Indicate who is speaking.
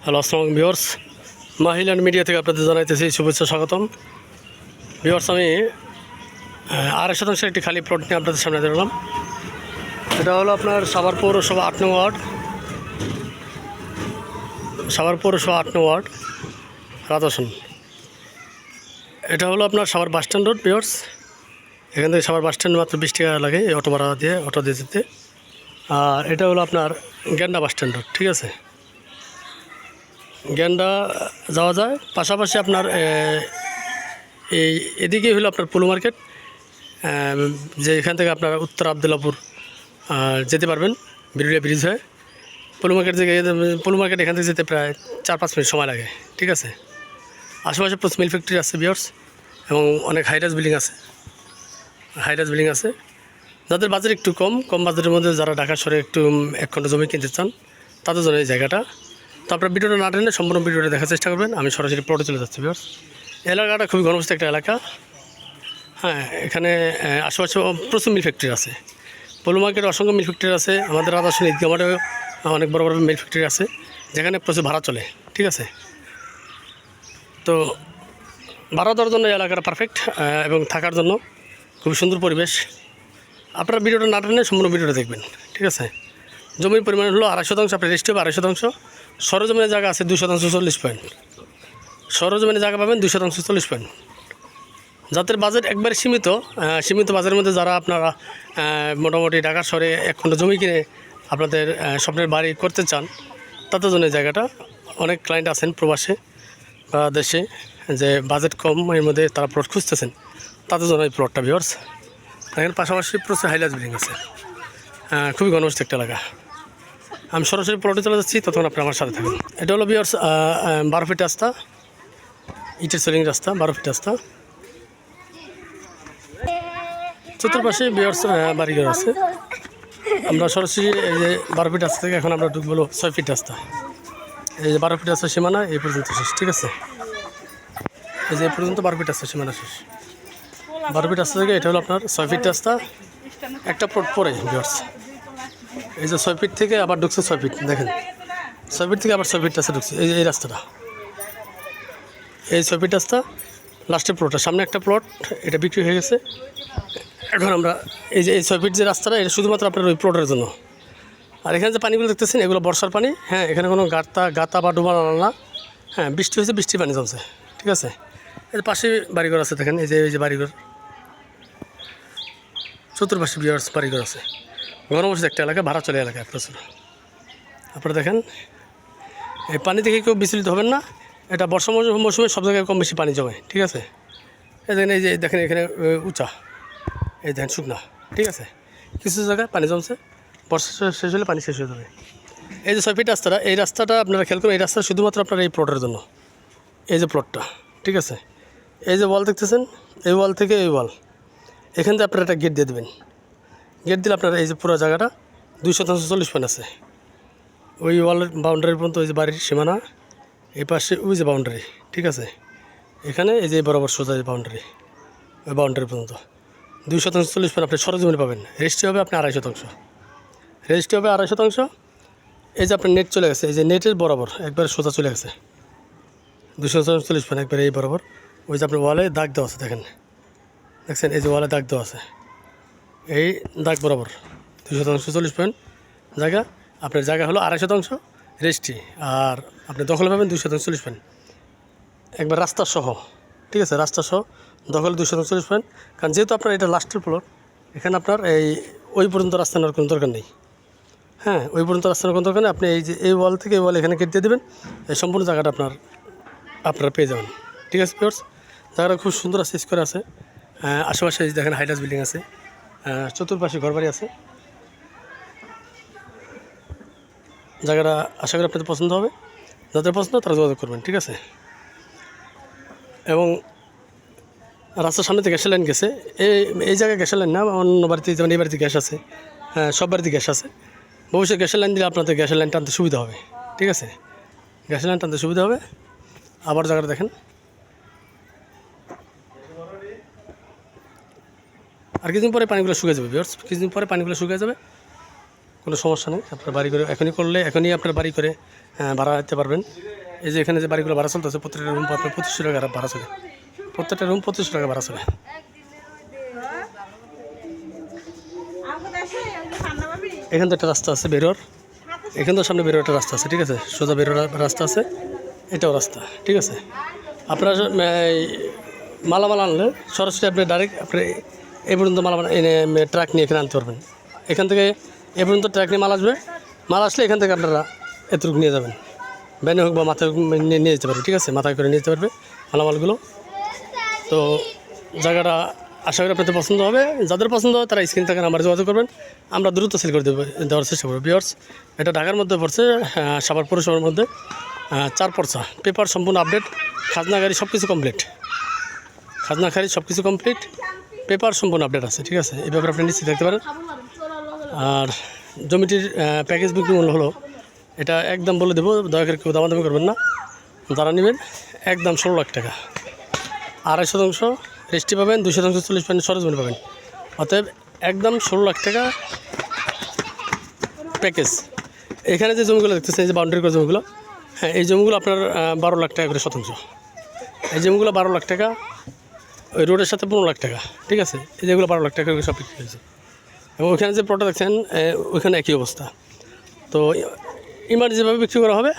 Speaker 1: Hello, আসসালামু আলাইকুম viewers. মাহিল্যান্ড media থেকে আপনাদের জানাইতেছি শুভেচ্ছা, স্বাগতম। ভিউয়ার্স, আমি 2.5 শতাংশের একটি খালি প্লট নিয়ে আপনাদের সামনে দিলাম। এটা হলো আপনার সাভার পৌরসভা 8 নং ওয়ার্ড, রাধাসন। এটা হলো আপনার Savar bus stand road. Viewers, এখান থেকে সাভার বাস স্ট্যান্ড মাত্র 20 টাকা লাগে এই অটো ভাড়া দিয়ে, অটো দিয়ে যেতে। আর এটা হলো আপনার গেন্ডা বাস স্ট্যান্ড রোড, ঠিক আছে। গেন্ডা যাওয়া যায়, পাশাপাশি আপনার এদিকে হলো আপনার পলু মার্কেট, যে এখান থেকে আপনার উত্তর আবদুল্লাপুর যেতে পারবেন বিরুলিয়া ব্রিজ হয়ে। পলু মার্কেট এখান থেকে যেতে প্রায় 4-5 মিনিট সময় লাগে, ঠিক আছে। আশেপাশে প্রচুর মিল ফ্যাক্টরি আছে ভিউয়ার্স, এবং অনেক হাইরাইজ বিল্ডিং আছে। যাদের বাজেট একটু কম বাজেটের মধ্যে, যারা ঢাকা শহরে একটু 1 খণ্ড জমি কিনতে চান, তাদের জন্য এই জায়গাটা। তো আপনার ভিডিওটা না টেনে সম্পূর্ণ ভিডিওটা দেখার চেষ্টা করবেন। আমি সরাসরি প্লটে চলে যাচ্ছি ভিউয়ার্স। এলাকাটা খুবই ঘনবসতি একটা এলাকা। হ্যাঁ, এখানে আশেপাশে প্রচুর মিল ফ্যাক্টরি আছে। পলু মার্কেটে অসংখ্য মিল ফ্যাক্টরি আছে। আমাদের রাধাসন ঈদগাহ মাঠে অনেক বড় বড় মিল ফ্যাক্টরি আছে, যেখানে প্রচুর ভাড়া চলে, ঠিক আছে। তো ভাড়া দেওয়ার জন্য এই এলাকাটা পারফেক্ট, এবং থাকার জন্য খুবই সুন্দর পরিবেশ। আপনারা ভিডিওটা না টেনে সম্পূর্ণ ভিডিওটা দেখবেন, ঠিক আছে। জমির পরিমাণ হলো 2.5 শতাংশ, আপনার রেজিস্ট্রি হবে 2.5 শতাংশ। সরজমিনের জায়গা আছে 2 শতাংশ 40 পয়েন্ট। সরজমিনের জায়গা পাবেন 2 শতাংশ 40 পয়েন্ট। যাদের বাজেট একবারে সীমিত বাজারের মধ্যে, যারা আপনারা মোটামুটি ঢাকা শহরে 1 খণ্ড জমি কিনে আপনাদের স্বপ্নের বাড়ি করতে চান, তাদের জন্য এই জায়গাটা। অনেক ক্লায়েন্ট আছেন প্রবাসে বা দেশে, যে বাজেট কম এর মধ্যে তারা প্লট খুঁজতেছেন, তাদের জন্য এই প্লটটা ভিউয়ার্স। এখানে পাশাপাশি প্রচুর হাইলাইট বিল্ডিং আছে, খুবই ঘনবসতি একটা এলাকা। আমি সরাসরি প্লটে চলে যাচ্ছি, তখন আপনি আমার সাথে থাকুন। এটা হলো ভিউয়ার্স 12 ফিট রাস্তা, ইটের সেলিং রাস্তা, 12 ফিট রাস্তা। চতুর্পাশে ভিউয়ার্স বাড়িঘর আছে। আমরা সরাসরি এই যে 12 ফিট রাস্তা থেকে এখন আমরা ঢুকবো 6 ফিট রাস্তা। এই যে 12 ফিট রাস্তা সীমানা এই পর্যন্ত শেষ, ঠিক আছে। এই যে এই পর্যন্ত 12 ফিট রাস্তা সীমানা শেষ। 12 ফিট রাস্তা থেকে এটা হলো আপনার 6 ফিট রাস্তা, একটা প্লট পরে ভিউয়ার্স। এই যে 6 ফিট থেকে আবার ঢুকছে 6 ফিট, দেখেন 6 ফিট থেকে আবার 6 ফিট রাস্তা ঢুকছে। এই যে এই রাস্তাটা, এই 6 ফিট রাস্তা লাস্টের প্লটটা, সামনে একটা প্লট, এটা বিক্রি হয়ে গেছে। এখন আমরা এই যে এই 6 ফিট যে রাস্তাটা, এটা শুধুমাত্র আপনার ওই প্লটের জন্য। আর এখানে যে পানিগুলো দেখতেছেন, এগুলো বর্ষার পানি। হ্যাঁ, এখানে কোনো গাতা বা ডোবা না। হ্যাঁ, বৃষ্টি হয়েছে, বৃষ্টির পানি জমছে, ঠিক আছে। এর পাশে বাড়িঘর আছে, দেখেন এই যে বাড়িঘর, চতুর্পাশে ভিউয়ার্স বাড়িঘর আছে। ঘনবসতি একটা এলাকা, ভাড়া চলে এলাকা প্রচুর। আপনারা দেখেন, এই পানি দেখে কেউ বিচলিত হবেন না। এটা বর্ষা মৌসুমে সব জায়গায় কম বেশি পানি জমে, ঠিক আছে। এই যে দেখেন এখানে উঁচা, এই দেখেন শুকনা, ঠিক আছে। কিছু জায়গায় পানি জমছে, বর্ষা শেষ হলে পানি শেষ হয়ে যাবে। এই যে 6 ফিট রাস্তাটা, এই রাস্তাটা আপনারা খেয়াল করুন, এই রাস্তা শুধুমাত্র আপনার এই প্লটের জন্য। এই যে প্লটটা, ঠিক আছে। এই যে ওয়াল দেখতেছেন, এই ওয়াল থেকে এই ওয়াল, এখান থেকে আপনারা একটা গেট দিয়ে দেবেন। গেট দিলে আপনার এই যে পুরো জায়গাটা 2 শতাংশ 40 পয়েন্ট আছে। ওই ওয়ালের বাউন্ডারি পর্যন্ত ওই যে বাড়ির সীমানা, এই পাশে ওই যে বাউন্ডারি, ঠিক আছে। এখানে এই যে বরাবর সোজা বাউন্ডারি, ওই বাউন্ডারি পর্যন্ত 2 শতাংশ 40 পয়েন্ট আপনি সরজমিনে পাবেন। রেজিস্ট্রি হবে আপনি 2.5 শতাংশ, রেজিস্ট্রি হবে 2.5 শতাংশ। এই যে আপনার নেট চলে গেছে, এই যে নেটের বরাবর একবারে সোজা চলে গেছে 2 শতাংশ 40 পয়েন্ট একবারে এই বরাবর। ওই যে আপনার ওয়ালে দাগ দেওয়া আছে, দেখছেন এই যে ওয়ালে দাগ দেওয়া আছে, এই দাগ বরাবর 2 শতাংশ 40 পয়েন্ট জায়গা। আপনার জায়গা হলো 2.5 শতাংশ রেজিস্ট্রি, আর আপনি দখল পাবেন 2 শতাংশ 40 পয়েন্ট একবার রাস্তা সহ, ঠিক আছে। রাস্তা সহ দখল 2 শতাংশ 40 পয়েন্ট। কারণ যেহেতু আপনার এটা লাস্টের প্লট, এখানে আপনার ওই পর্যন্ত রাস্তা নেওয়ার কোনো দরকার নেই। হ্যাঁ, ওই পর্যন্ত রাস্তা নেওয়ার কোনো দরকার নেই। আপনি এই যে এই ওয়াল থেকে এই ওয়াল এখানে কেটে দেবেন, এই সম্পূর্ণ জায়গাটা আপনারা পেয়ে যাবেন, ঠিক আছে ভিউয়ার্স। জায়গাটা খুব সুন্দর আছে, স্কোয়ার আছে। আশেপাশে দেখেন হাইরাইজ বিল্ডিং আছে, চতুর্পাশে ঘরবাড়ি আছে। জায়গাটা আশা করি আপনাদের পছন্দ হবে। যাদের পছন্দ তারা যোগাযোগ করবেন, ঠিক আছে। এবং রাস্তার সামনে থেকে গ্যাসের লাইন গেছে, এই জায়গায় গ্যাসের লাইন না, অন্য বাড়িতে যেমন এই বাড়িতে গ্যাস আছে, হ্যাঁ সব বাড়িতে গ্যাস আছে। ভবিষ্যতে গ্যাসের লাইন দিলে আপনাদের গ্যাসের লাইন টানতে সুবিধা হবে, ঠিক আছে। গ্যাসের লাইন টানতে সুবিধা হবে। আবার জায়গাটা দেখেন, আর কিছুদিন পরে পানিগুলো শুকিয়ে যাবে ভিউয়ার্স, কিছুদিন পরে পানিগুলো শুকিয়ে যাবে। কোনো সমস্যা নেই। আপনার বাড়ি করে এখনই করলে এখনই আপনার বাড়ি করে ভাড়া দিতে পারবেন। এই যে এখানে যে বাড়িগুলো ভাড়া চলতেছে প্রত্যেকটা রুম আপনার 2500 টাকা ভাড়া চলে, প্রত্যেকটা রুম 2500 টাকা ভাড়া চলে। এখান থেকে একটা রাস্তা আছে বেরোর, এখান থেকে সামনে বেরোর একটা রাস্তা আছে, ঠিক আছে, সোজা বেরোর রাস্তা আছে, এটাও রাস্তা, ঠিক আছে। আপনারা মালামাল আনলে সরাসরি আপনি ডাইরেক্ট আপনি এই পর্যন্ত মালামাল এনে ট্রাক নিয়ে এখানে আনতে পারবেন। এখান থেকে এ পর্যন্ত ট্রাক নিয়ে মাল আসবে, মাল আসলে এখান থেকে আপনারা এতটুকু নিয়ে যাবেন, ব্যানে হোক বা মাথায় নিয়ে যেতে পারবে, ঠিক আছে, মাথায় করে নিয়ে যেতে পারবে মালামালগুলো। তো জায়গাটা আশা করি আপনাদের পছন্দ হবে। যাদের পছন্দ হবে তারা স্ক্রিন থেকে নাম্বারে যোগাযোগ করবেন, আমরা দ্রুত সেল করে দেওয়ার চেষ্টা করবো। ভিউয়ার্স, এটা ঢাকার মধ্যে পড়ছে, সাভার পৌরসভার মধ্যে, 4 পর্চা, পেপার সম্পূর্ণ আপডেট, খাজনা গাড়ি সব কিছু কমপ্লিট, খাজনা খারি সব কিছু কমপ্লিট, পেপার সম্পূর্ণ আপডেট আছে, ঠিক আছে। এই ব্যাপারে আপনি নিশ্চিত দেখতে পারেন। আর জমিটির প্যাকেজ বিক্রি মূল্য হলো, এটা একদম বলে দেবো, দয়া করে কেউ দামাদামি করবেন না। যারা নেবেন একদম 16 লাখ টাকা, 2.5% রেজিস্ট্রি পাবেন, 2% 40% সরজমিন পাবেন, অতএব একদম 16 লাখ টাকা প্যাকেজ। এখানে যে জমিগুলো দেখতেছেন, এই যে বাউন্ডারি করা জমিগুলো, হ্যাঁ, এই জমিগুলো আপনার 12 লাখ টাকা করে শতাংশ। এই জমিগুলো 12 লাখ টাকা, ওই রোডের সাথে 15 লাখ টাকা, ঠিক আছে। এই যেগুলো 12 লাখ টাকা করে সব বিক্রি হয়েছে। এবং ওইখানে যে প্লটটা দেখছেন ওইখানে একই অবস্থা। তো ইমার্জেন্সিভাবে বিক্রি করা হবে।